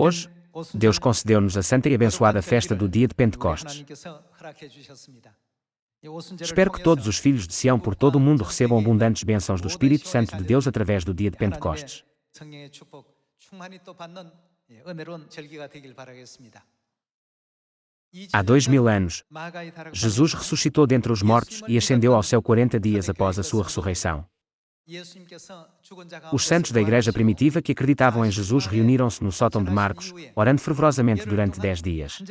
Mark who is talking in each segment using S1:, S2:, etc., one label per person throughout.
S1: Hoje, Deus concedeu-nos a santa e abençoada festa do dia de Pentecostes. Espero que todos os filhos de Sião por todo o mundo recebam abundantes bênçãos do Espírito Santo de Deus através do dia de Pentecostes. Há 2000 anos, Jesus ressuscitou dentre os mortos e ascendeu ao céu 40 dias após a sua ressurreição. Os santos da igreja primitiva que acreditavam em Jesus reuniram-se no sótão de Marcos, orando fervorosamente durante 10 dias.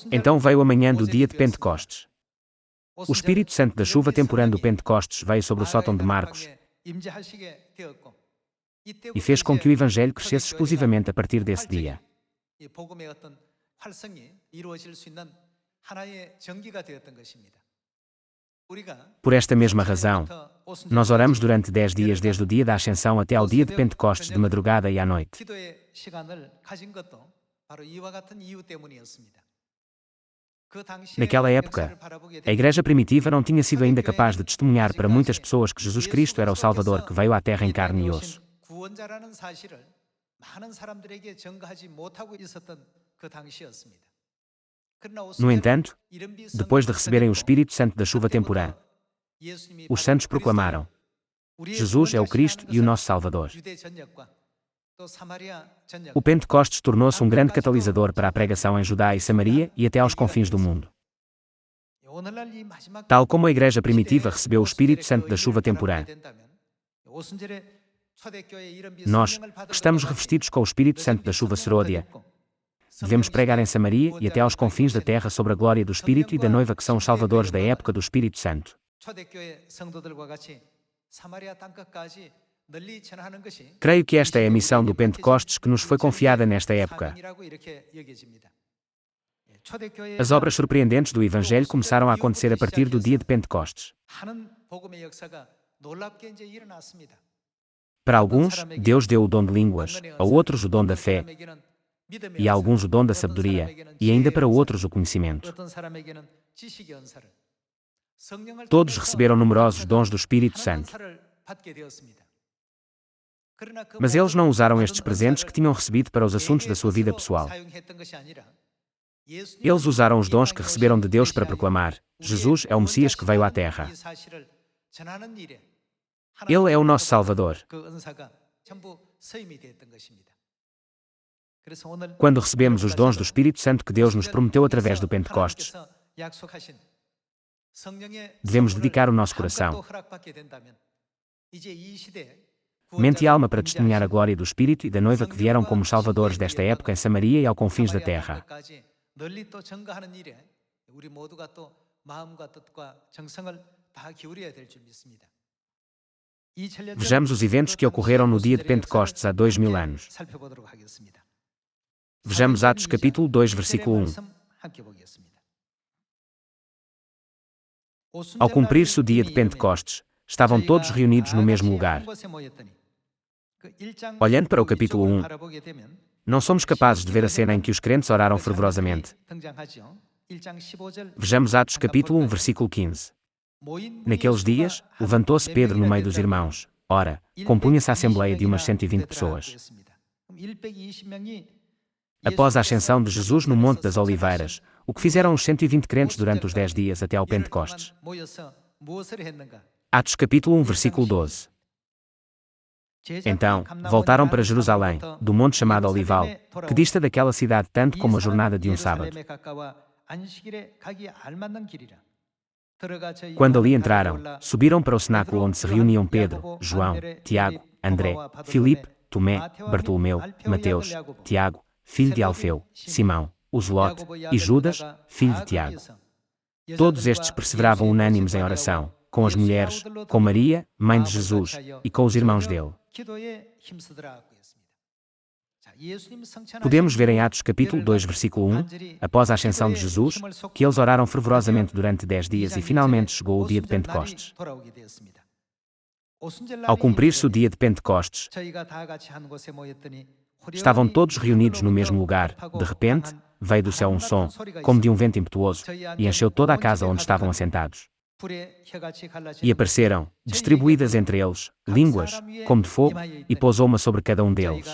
S1: Então veio a manhã do dia de Pentecostes. O Espírito Santo da chuva temporando o Pentecostes veio sobre o sótão de Marcos e fez com que o Evangelho crescesse explosivamente a partir desse dia. Por esta mesma razão, nós oramos durante 10 dias desde o dia da Ascensão até ao dia de Pentecostes de madrugada e à noite. Naquela época, a igreja primitiva não tinha sido ainda capaz de testemunhar para muitas pessoas que Jesus Cristo era o Salvador que veio à terra em carne e osso. No entanto, depois de receberem o Espírito Santo da chuva temporã, os santos proclamaram: Jesus é o Cristo e o nosso Salvador. O Pentecostes tornou-se um grande catalisador para a pregação em Judá e Samaria e até aos confins do mundo. Tal como a igreja primitiva recebeu o Espírito Santo da chuva temporã, nós, que estamos revestidos com o Espírito Santo da chuva seródia, devemos pregar em Samaria e até aos confins da terra sobre a glória do Espírito e da noiva que são os salvadores da época do Espírito Santo. Creio que esta é a missão do Pentecostes que nos foi confiada nesta época. As obras surpreendentes do Evangelho começaram a acontecer a partir do dia de Pentecostes. Para alguns, Deus deu o dom de línguas, a outros o dom da fé, e a alguns o dom da sabedoria, e ainda para outros o conhecimento. Todos receberam numerosos dons do Espírito Santo. Mas eles não usaram estes presentes que tinham recebido para os assuntos da sua vida pessoal. Eles usaram os dons que receberam de Deus para proclamar: Jesus é o Messias que veio à terra. Ele é o nosso Salvador. Quando recebemos os dons do Espírito Santo que Deus nos prometeu através do Pentecostes, devemos dedicar o nosso coração, mente e alma para testemunhar a glória do Espírito e da noiva que vieram como salvadores desta época em Samaria e ao confins da terra. Vejamos os eventos que ocorreram no dia de Pentecostes há 2000 anos. Vejamos Atos capítulo 2, versículo 1. Ao cumprir-se o dia de Pentecostes, estavam todos reunidos no mesmo lugar. Olhando para o capítulo 1, não somos capazes de ver a cena em que os crentes oraram fervorosamente. Vejamos Atos capítulo 1, versículo 15. Naqueles dias, levantou-se Pedro no meio dos irmãos. Ora, compunha-se a assembleia de umas 120 pessoas. Após a ascensão de Jesus no Monte das Oliveiras, o que fizeram os 120 crentes durante os 10 dias até ao Pentecostes? Atos capítulo 1, versículo 12. Então, voltaram para Jerusalém, do monte chamado Olival, que dista daquela cidade tanto como a jornada de um sábado. Quando ali entraram, subiram para o cenáculo onde se reuniam Pedro, João, Tiago, André, Filipe, Tomé, Bartolomeu, Mateus, Tiago, filho de Alfeu, Simão, o Zelote, e Judas, filho de Tiago. Todos estes perseveravam unânimes em oração, com as mulheres, com Maria, mãe de Jesus, e com os irmãos dele. Podemos ver em Atos capítulo 2, versículo 1, após a ascensão de Jesus, que eles oraram fervorosamente durante 10 dias e finalmente chegou o dia de Pentecostes. Ao cumprir-se o dia de Pentecostes, estavam todos reunidos no mesmo lugar. De repente, veio do céu um som, como de um vento impetuoso, e encheu toda a casa onde estavam assentados. E apareceram, distribuídas entre eles, línguas, como de fogo, e pousou uma sobre cada um deles.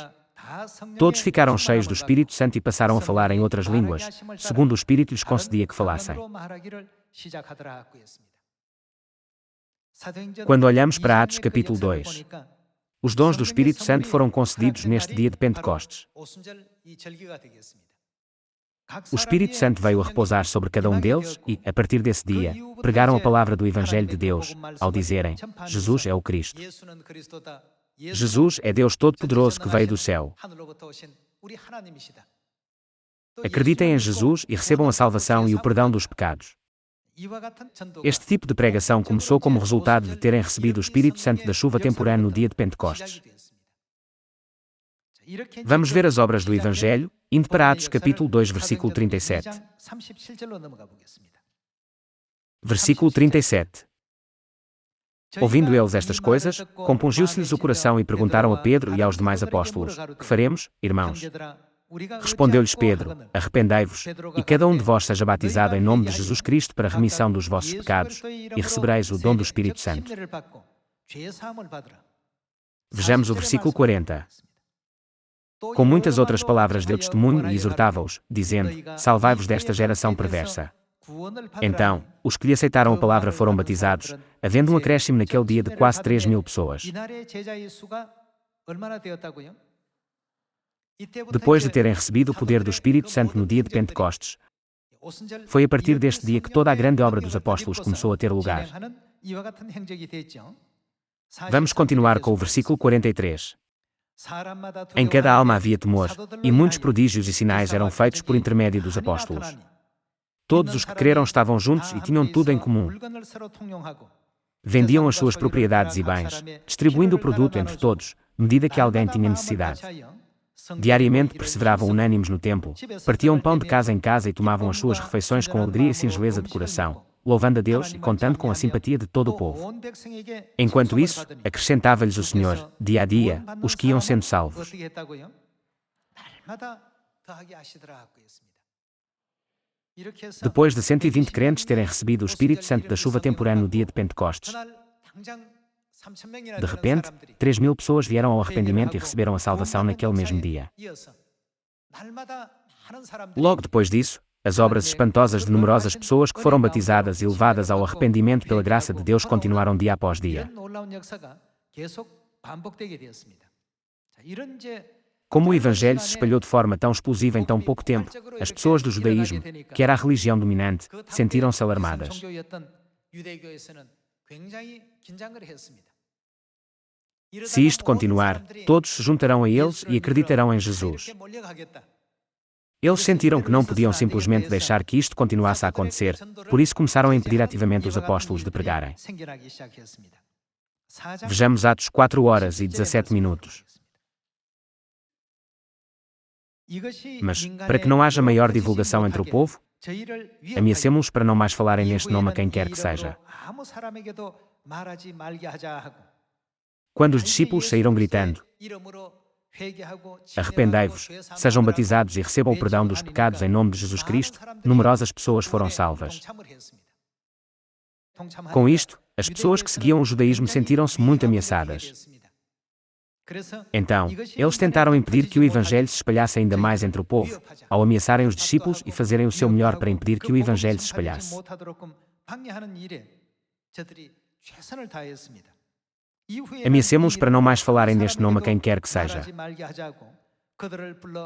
S1: Todos ficaram cheios do Espírito Santo e passaram a falar em outras línguas, segundo o Espírito lhes concedia que falassem. Quando olhamos para Atos capítulo 2, os dons do Espírito Santo foram concedidos neste dia de Pentecostes. O Espírito Santo veio a repousar sobre cada um deles e, a partir desse dia, pregaram a palavra do Evangelho de Deus, ao dizerem: Jesus é o Cristo. Jesus é Deus Todo-Poderoso que veio do céu. Acreditem em Jesus e recebam a salvação e o perdão dos pecados. Este tipo de pregação começou como resultado de terem recebido o Espírito Santo da chuva temporã no dia de Pentecostes. Vamos ver as obras do Evangelho, indo para Atos capítulo 2, versículo 37. Versículo 37. Ouvindo eles estas coisas, compungiu-se-lhes o coração e perguntaram a Pedro e aos demais apóstolos: Que faremos, irmãos? Respondeu-lhes Pedro: Arrependei-vos, e cada um de vós seja batizado em nome de Jesus Cristo para a remissão dos vossos pecados, e recebereis o dom do Espírito Santo. Vejamos o versículo 40. Com muitas outras palavras deu testemunho e exortava-os, dizendo: Salvai-vos desta geração perversa. Então, os que lhe aceitaram a palavra foram batizados, havendo um acréscimo naquele dia de quase 3.000 pessoas. Depois de terem recebido o poder do Espírito Santo no dia de Pentecostes, foi a partir deste dia que toda a grande obra dos apóstolos começou a ter lugar. Vamos continuar com o versículo 43. Em cada alma havia temor, e muitos prodígios e sinais eram feitos por intermédio dos apóstolos. Todos os que creram estavam juntos e tinham tudo em comum. Vendiam as suas propriedades e bens, distribuindo o produto entre todos, medida que alguém tinha necessidade. Diariamente perseveravam unânimes no templo, partiam pão de casa em casa e tomavam as suas refeições com alegria e singeleza de coração, louvando a Deus e contando com a simpatia de todo o povo. Enquanto isso, acrescentava-lhes o Senhor, dia a dia, os que iam sendo salvos. Depois de 120 crentes terem recebido o Espírito Santo da chuva temporã no dia de Pentecostes, de repente, 3.000 pessoas vieram ao arrependimento e receberam a salvação naquele mesmo dia. Logo depois disso, as obras espantosas de numerosas pessoas que foram batizadas e levadas ao arrependimento pela graça de Deus continuaram dia após dia. Como o Evangelho se espalhou de forma tão explosiva em tão pouco tempo, as pessoas do judaísmo, que era a religião dominante, sentiram-se alarmadas. Se isto continuar, todos se juntarão a eles e acreditarão em Jesus. Eles sentiram que não podiam simplesmente deixar que isto continuasse a acontecer, por isso começaram a impedir ativamente os apóstolos de pregarem. Vejamos Atos 4 horas e 17 minutos. Mas, para que não haja maior divulgação entre o povo, ameacemo-los para não mais falarem neste nome a quem quer que seja. Quando os discípulos saíram gritando: Arrependei-vos, sejam batizados e recebam o perdão dos pecados em nome de Jesus Cristo, numerosas pessoas foram salvas. Com isto, as pessoas que seguiam o judaísmo sentiram-se muito ameaçadas. Então, eles tentaram impedir que o Evangelho se espalhasse ainda mais entre o povo, ao ameaçarem os discípulos e fazerem o seu melhor para impedir que o Evangelho se espalhasse. Ameacemo-os para não mais falarem neste nome a quem quer que seja.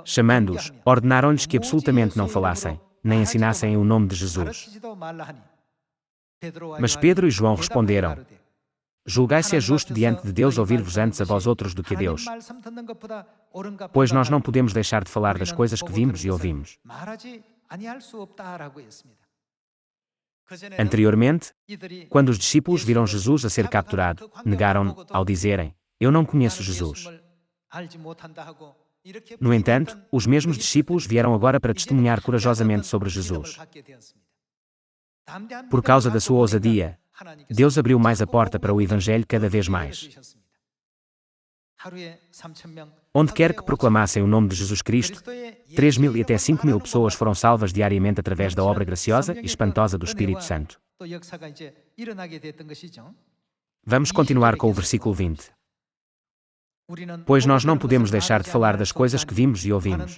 S1: Chamando-os, ordenaram-lhes que absolutamente não falassem, nem ensinassem o nome de Jesus. Mas Pedro e João responderam: Julgai se é justo diante de Deus ouvir-vos antes a vós outros do que a Deus, pois nós não podemos deixar de falar das coisas que vimos e ouvimos. Anteriormente, quando os discípulos viram Jesus a ser capturado, negaram-no, ao dizerem: Eu não conheço Jesus. No entanto, os mesmos discípulos vieram agora para testemunhar corajosamente sobre Jesus. Por causa da sua ousadia, Deus abriu mais a porta para o Evangelho cada vez mais. Onde quer que proclamassem o nome de Jesus Cristo, 3.000 e até 5.000 pessoas foram salvas diariamente através da obra graciosa e espantosa do Espírito Santo. Vamos continuar com o versículo 20. Pois nós não podemos deixar de falar das coisas que vimos e ouvimos.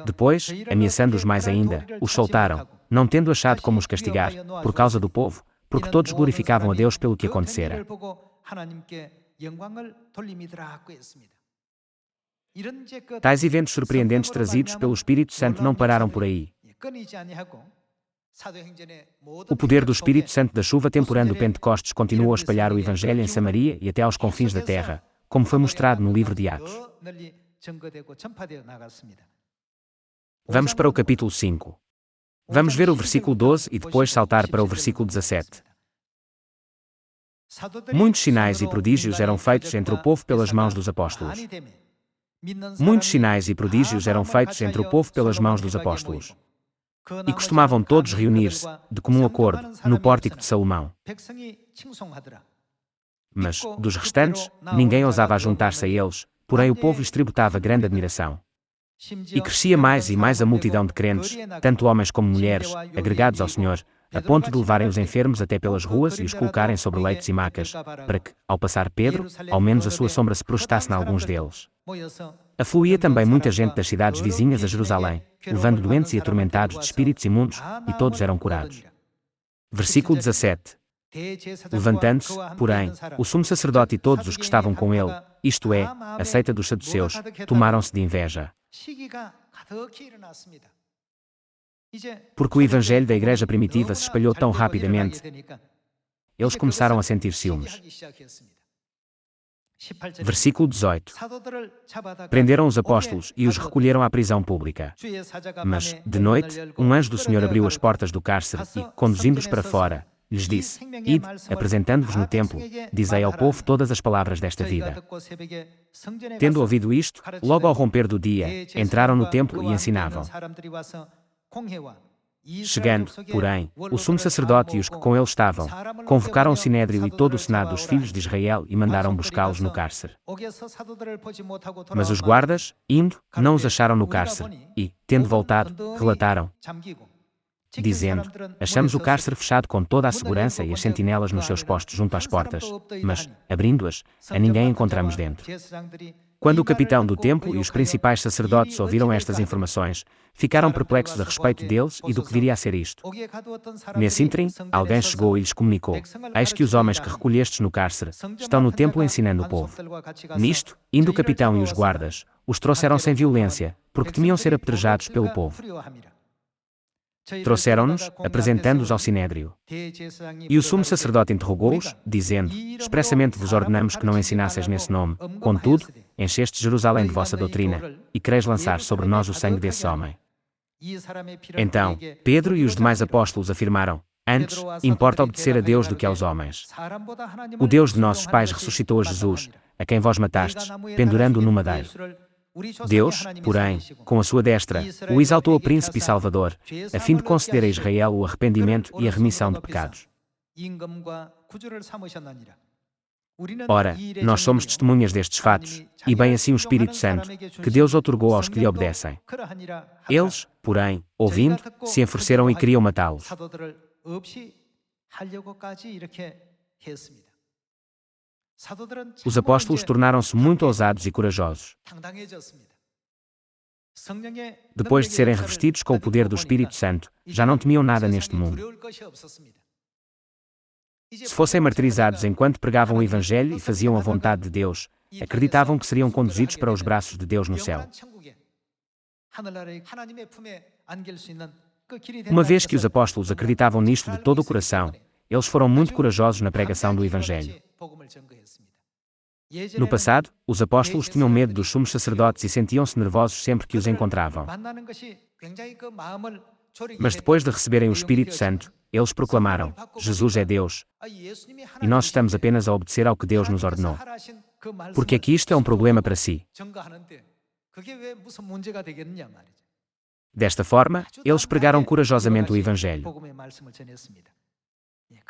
S1: Depois, ameaçando-os mais ainda, os soltaram, não tendo achado como os castigar, por causa do povo, porque todos glorificavam a Deus pelo que acontecera. Tais eventos surpreendentes trazidos pelo Espírito Santo não pararam por aí. O poder do Espírito Santo da chuva temporã do Pentecostes continuou a espalhar o Evangelho em Samaria e até aos confins da terra, como foi mostrado no livro de Atos. Vamos para o capítulo 5. Vamos ver o versículo 12 e depois saltar para o versículo 17. Muitos sinais e prodígios eram feitos entre o povo pelas mãos dos apóstolos. Muitos sinais e prodígios eram feitos entre o povo pelas mãos dos apóstolos. E costumavam todos reunir-se, de comum acordo, no pórtico de Salomão. Mas, dos restantes, ninguém ousava juntar-se a eles, porém o povo lhes tributava grande admiração. E crescia mais e mais a multidão de crentes, tanto homens como mulheres, agregados ao Senhor, a ponto de levarem os enfermos até pelas ruas e os colocarem sobre leitos e macas, para que, ao passar Pedro, ao menos a sua sombra se projetasse em alguns deles. Afluía também muita gente das cidades vizinhas a Jerusalém, levando doentes e atormentados de espíritos imundos, e todos eram curados. Versículo 17. Levantando-se, porém, o sumo sacerdote e todos os que estavam com ele, isto é, a seita dos saduceus, tomaram-se de inveja. Porque o evangelho da igreja primitiva se espalhou tão rapidamente, eles começaram a sentir ciúmes. Versículo 18. Prenderam os apóstolos e os recolheram à prisão pública. Mas, de noite, um anjo do Senhor abriu as portas do cárcere e, conduzindo-os para fora, lhes disse: Ide, apresentando-vos no templo, dizei ao povo todas as palavras desta vida. Tendo ouvido isto, logo ao romper do dia, entraram no templo e ensinavam. Chegando, porém, o sumo sacerdote e os que com ele estavam, convocaram o sinédrio e todo o senado dos filhos de Israel e mandaram buscá-los no cárcere. Mas os guardas, indo, não os acharam no cárcere, e, tendo voltado, relataram, dizendo: achamos o cárcere fechado com toda a segurança e as sentinelas nos seus postos junto às portas, mas, abrindo-as, a ninguém encontramos dentro. Quando o capitão do templo e os principais sacerdotes ouviram estas informações, ficaram perplexos a respeito deles e do que viria a ser isto. Nesse ínterim, alguém chegou e lhes comunicou: eis que os homens que recolhestes no cárcere estão no templo ensinando o povo. Nisto, indo o capitão e os guardas, os trouxeram sem violência, porque temiam ser apedrejados pelo povo. Trouxeram-nos, apresentando-os ao sinédrio. E o sumo sacerdote interrogou-os, dizendo: expressamente vos ordenamos que não ensinasseis nesse nome, contudo, encheste Jerusalém de vossa doutrina, e quereis lançar sobre nós o sangue desse homem. Então, Pedro e os demais apóstolos afirmaram: antes, importa obedecer a Deus do que aos homens. O Deus de nossos pais ressuscitou a Jesus, a quem vós matastes, pendurando-o no madeiro. Deus, porém, com a sua destra, o exaltou a príncipe e salvador, a fim de conceder a Israel o arrependimento e a remissão de pecados. Ora, nós somos testemunhas destes fatos, e bem assim o Espírito Santo, que Deus outorgou aos que lhe obedecem. Eles, porém, ouvindo, se enfureceram e queriam matá-los. Os apóstolos tornaram-se muito ousados e corajosos. Depois de serem revestidos com o poder do Espírito Santo, já não temiam nada neste mundo. Se fossem martirizados enquanto pregavam o Evangelho e faziam a vontade de Deus, acreditavam que seriam conduzidos para os braços de Deus no céu. Uma vez que os apóstolos acreditavam nisto de todo o coração, eles foram muito corajosos na pregação do Evangelho. No passado, os apóstolos tinham medo dos sumos sacerdotes e sentiam-se nervosos sempre que os encontravam. Mas depois de receberem o Espírito Santo, eles proclamaram: Jesus é Deus, e nós estamos apenas a obedecer ao que Deus nos ordenou. Porque é que isto é um problema para si? Desta forma, eles pregaram corajosamente o Evangelho.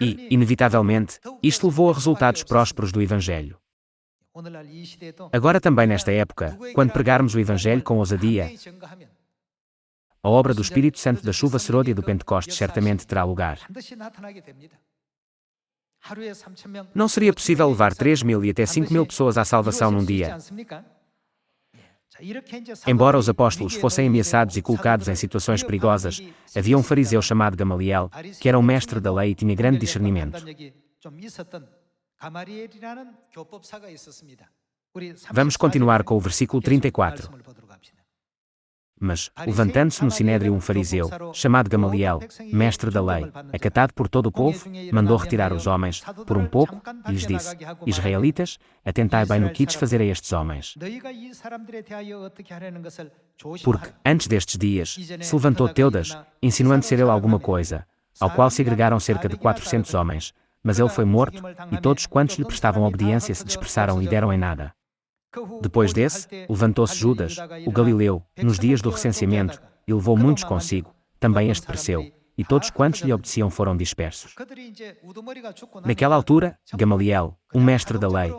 S1: E, inevitavelmente, isto levou a resultados prósperos do Evangelho. Agora também nesta época, quando pregarmos o Evangelho com ousadia, a obra do Espírito Santo da chuva serôdia do Pentecostes certamente terá lugar. Não seria possível levar 3.000 e até 5.000 pessoas à salvação num dia? Embora os apóstolos fossem ameaçados e colocados em situações perigosas, havia um fariseu chamado Gamaliel, que era um mestre da lei e tinha grande discernimento. Vamos continuar com o versículo 34. Mas, levantando-se no sinédrio um fariseu, chamado Gamaliel, mestre da lei, acatado por todo o povo, mandou retirar os homens, por um pouco, e lhes disse: Israelitas, atentai bem no que ides fazer a estes homens. Porque, antes destes dias, se levantou Teudas, insinuando ser ele alguma coisa, ao qual se agregaram cerca de 400 homens, mas ele foi morto, e todos quantos lhe prestavam obediência se dispersaram e deram em nada. Depois desse, levantou-se Judas, o Galileu, nos dias do recenseamento, e levou muitos consigo, também este pereceu, e todos quantos lhe obedeciam foram dispersos. Naquela altura, Gamaliel, um mestre da lei,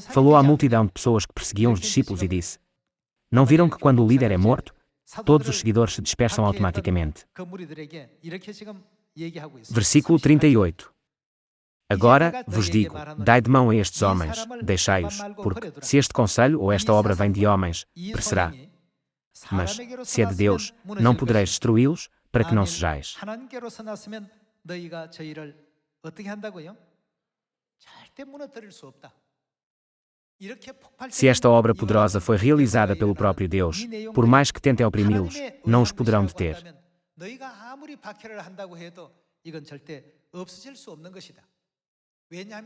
S1: falou à multidão de pessoas que perseguiam os discípulos e disse: Não viram que quando o líder é morto, todos os seguidores se dispersam automaticamente? Versículo 38. Agora, vos digo, dai de mão a estes homens, deixai-os, porque, se este conselho ou esta obra vem de homens, perecerá. Mas, se é de Deus, não podereis destruí-los, para que não sejais. Se esta obra poderosa foi realizada pelo próprio Deus, por mais que tentem oprimi-los, não os poderão deter.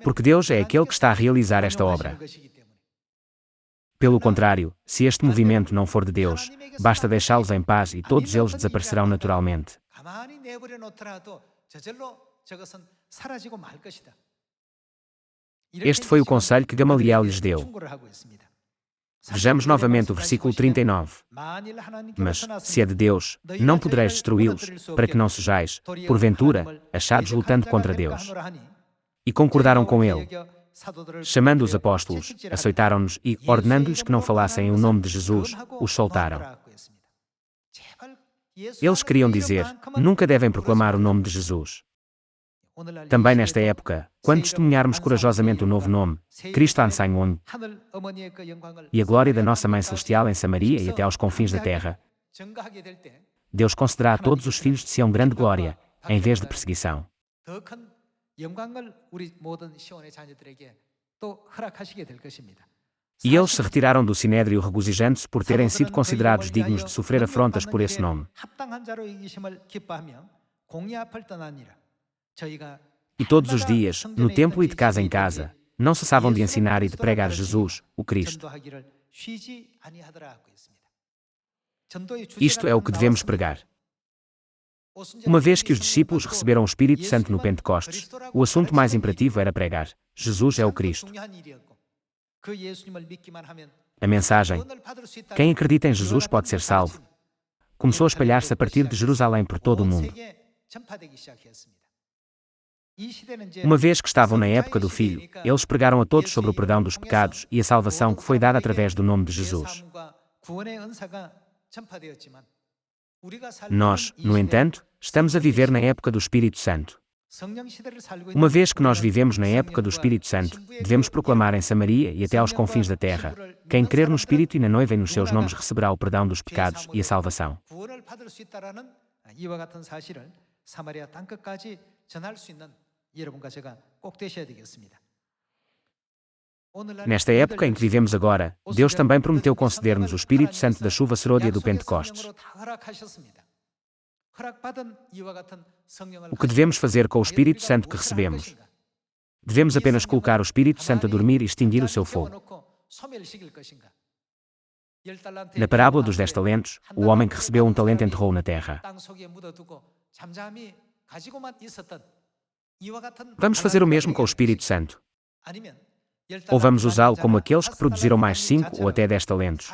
S1: Porque Deus é aquele que está a realizar esta obra. Pelo contrário, se este movimento não for de Deus, basta deixá-los em paz e todos eles desaparecerão naturalmente. Este foi o conselho que Gamaliel lhes deu. Vejamos novamente o versículo 39. Mas, se é de Deus, não podereis destruí-los, para que não sejais, porventura, achados lutando contra Deus. E concordaram com ele. Chamando os apóstolos, açoitaram-nos e, ordenando-lhes que não falassem em o nome de Jesus, os soltaram. Eles queriam dizer: nunca devem proclamar o nome de Jesus. Também nesta época, quando testemunharmos corajosamente o novo nome, Cristo Ansangon, e a glória da nossa Mãe Celestial em Samaria e até aos confins da terra, Deus concederá a todos os filhos de Sião grande glória, em vez de perseguição. E eles se retiraram do sinédrio regozijando-se por terem sido considerados dignos de sofrer afrontas por esse nome. E todos os dias, no templo e de casa em casa, não cessavam de ensinar e de pregar Jesus, o Cristo. Isto é o que devemos pregar. Uma vez que os discípulos receberam o Espírito Santo no Pentecostes, o assunto mais imperativo era pregar: Jesus é o Cristo. A mensagem, quem acredita em Jesus pode ser salvo, começou a espalhar-se a partir de Jerusalém por todo o mundo. Uma vez que estavam na época do Filho, eles pregaram a todos sobre o perdão dos pecados e a salvação que foi dada através do nome de Jesus. Nós, no entanto, estamos a viver na época do Espírito Santo. Uma vez que nós vivemos na época do Espírito Santo, devemos proclamar em Samaria e até aos confins da terra: quem crer no Espírito e na noiva e nos seus nomes receberá o perdão dos pecados e a salvação. Nesta época em que vivemos agora, Deus também prometeu conceder-nos o Espírito Santo da chuva serôdia do Pentecostes. O que devemos fazer com o Espírito Santo que recebemos? Devemos apenas colocar o Espírito Santo a dormir e extinguir o seu fogo. Na parábola dos 10 talentos, o homem que recebeu um talento enterrou na terra. Vamos fazer o mesmo com o Espírito Santo? Ou vamos usá-lo como aqueles que produziram mais 5 ou até 10 talentos?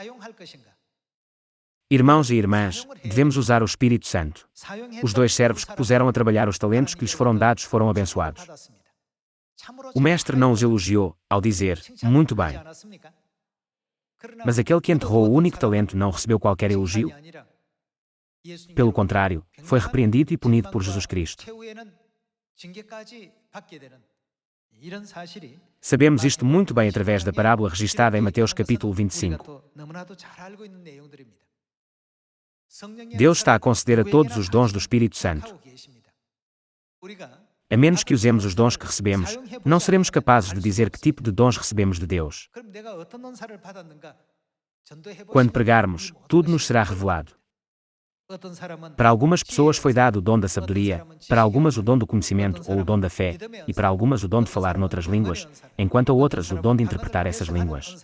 S1: Irmãos e irmãs, devemos usar o Espírito Santo. Os 2 servos que puseram a trabalhar os talentos que lhes foram dados foram abençoados. O mestre não os elogiou, ao dizer: muito bem. Mas aquele que enterrou o único talento não recebeu qualquer elogio? Pelo contrário, foi repreendido e punido por Jesus Cristo. Sabemos isto muito bem através da parábola registada em Mateus capítulo 25. Deus está a conceder a todos os dons do Espírito Santo. A menos que usemos os dons que recebemos, não seremos capazes de dizer que tipo de dons recebemos de Deus. Quando pregarmos, tudo nos será revelado. Para algumas pessoas foi dado o dom da sabedoria, para algumas o dom do conhecimento ou o dom da fé, e para algumas o dom de falar noutras línguas, enquanto a outras o dom de interpretar essas línguas.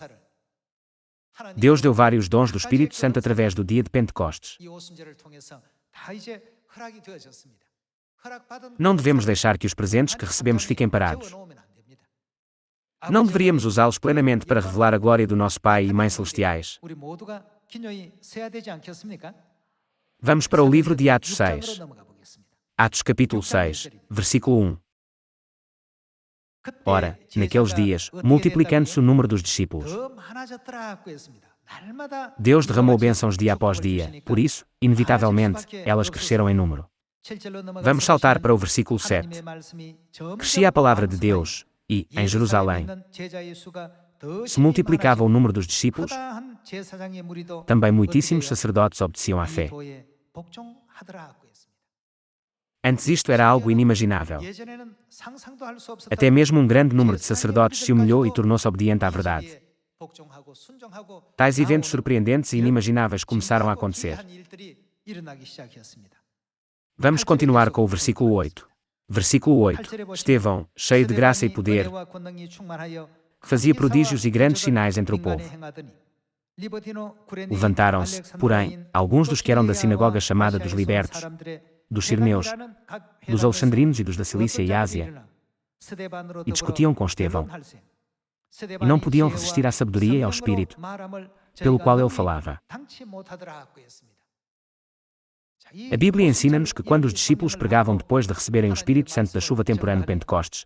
S1: Deus deu vários dons do Espírito Santo através do dia de Pentecostes. Não devemos deixar que os presentes que recebemos fiquem parados. Não deveríamos usá-los plenamente para revelar a glória do nosso Pai e Mãe Celestiais. Vamos para o livro de Atos 6. Atos capítulo 6, versículo 1. Ora, naqueles dias, multiplicando-se o número dos discípulos, Deus derramou bênçãos dia após dia, por isso, inevitavelmente, elas cresceram em número. Vamos saltar para o versículo 7. Crescia a palavra de Deus, e, em Jerusalém, se multiplicava o número dos discípulos, também muitíssimos sacerdotes obedeciam à fé. Antes isto era algo inimaginável. Até mesmo um grande número de sacerdotes se humilhou e tornou-se obediente à verdade. Tais eventos surpreendentes e inimagináveis começaram a acontecer. Vamos continuar com o versículo 8. Versículo 8. Estevão, cheio de graça e poder, fazia prodígios e grandes sinais entre o povo. Levantaram-se, porém, alguns dos que eram da sinagoga chamada dos libertos, dos Cireneus, dos Alexandrinos e dos da Cilícia e Ásia, e discutiam com Estevão. E não podiam resistir à sabedoria e ao espírito, pelo qual ele falava. A Bíblia ensina-nos que quando os discípulos pregavam depois de receberem o Espírito Santo da chuva temporã no Pentecostes,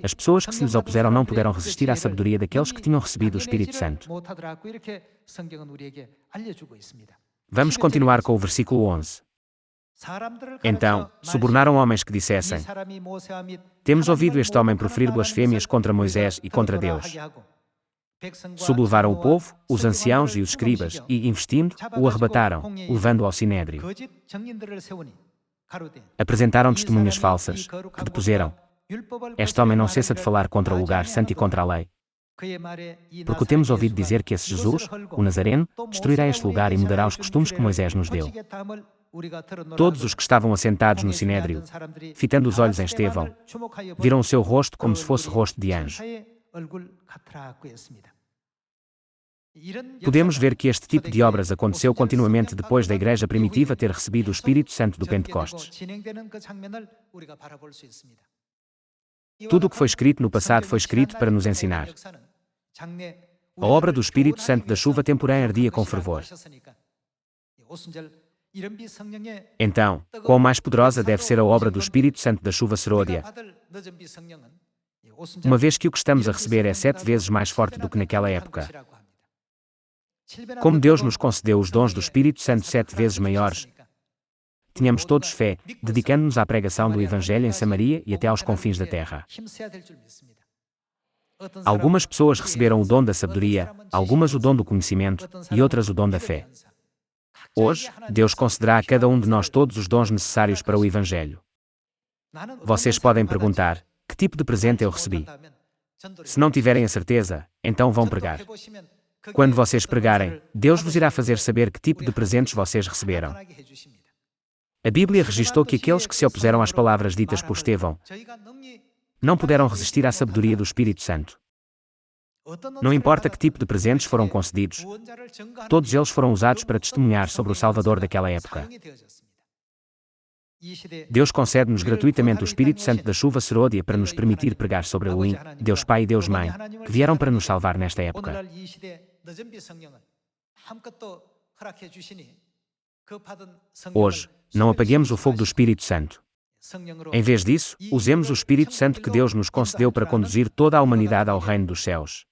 S1: as pessoas que se lhes opuseram não puderam resistir à sabedoria daqueles que tinham recebido o Espírito Santo. Vamos continuar com o versículo 11. Então, subornaram homens que dissessem: temos ouvido este homem proferir blasfêmias contra Moisés e contra Deus. Sublevaram o povo, os anciãos e os escribas, e, investindo, o arrebataram, levando-o ao sinédrio. Apresentaram testemunhas falsas, que depuseram: este homem não cessa de falar contra o lugar santo e contra a lei. Porque o temos ouvido dizer que esse Jesus, o Nazareno, destruirá este lugar e mudará os costumes que Moisés nos deu. Todos os que estavam assentados no sinédrio, fitando os olhos em Estevão, viram o seu rosto como se fosse rosto de anjo. Podemos ver que este tipo de obras aconteceu continuamente depois da Igreja primitiva ter recebido o Espírito Santo do Pentecostes. Tudo o que foi escrito no passado foi escrito para nos ensinar. A obra do Espírito Santo da chuva temporã ardia com fervor. Então, quão mais poderosa deve ser a obra do Espírito Santo da chuva serôdia, uma vez que o que estamos a receber é 7 vezes mais forte do que naquela época. Como Deus nos concedeu os dons do Espírito Santo 7 vezes maiores, tínhamos todos fé, dedicando-nos à pregação do Evangelho em Samaria e até aos confins da terra. Algumas pessoas receberam o dom da sabedoria, algumas o dom do conhecimento e outras o dom da fé. Hoje, Deus concederá a cada um de nós todos os dons necessários para o Evangelho. Vocês podem perguntar: que tipo de presente eu recebi? Se não tiverem a certeza, então vão pregar. Quando vocês pregarem, Deus vos irá fazer saber que tipo de presentes vocês receberam. A Bíblia registrou que aqueles que se opuseram às palavras ditas por Estevão não puderam resistir à sabedoria do Espírito Santo. Não importa que tipo de presentes foram concedidos, todos eles foram usados para testemunhar sobre o Salvador daquela época. Deus concede-nos gratuitamente o Espírito Santo da chuva serôdia para nos permitir pregar sobre Elohim, Deus Pai e Deus Mãe, que vieram para nos salvar nesta época. Hoje, não apaguemos o fogo do Espírito Santo. Em vez disso, usemos o Espírito Santo que Deus nos concedeu para conduzir toda a humanidade ao reino dos céus.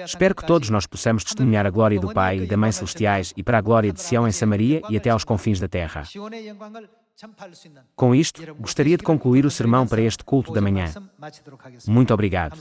S1: Espero que todos nós possamos testemunhar a glória do Pai e da Mãe Celestiais e para a glória de Sião em Samaria e até aos confins da terra. Com isto, gostaria de concluir o sermão para este culto da manhã. Muito obrigado.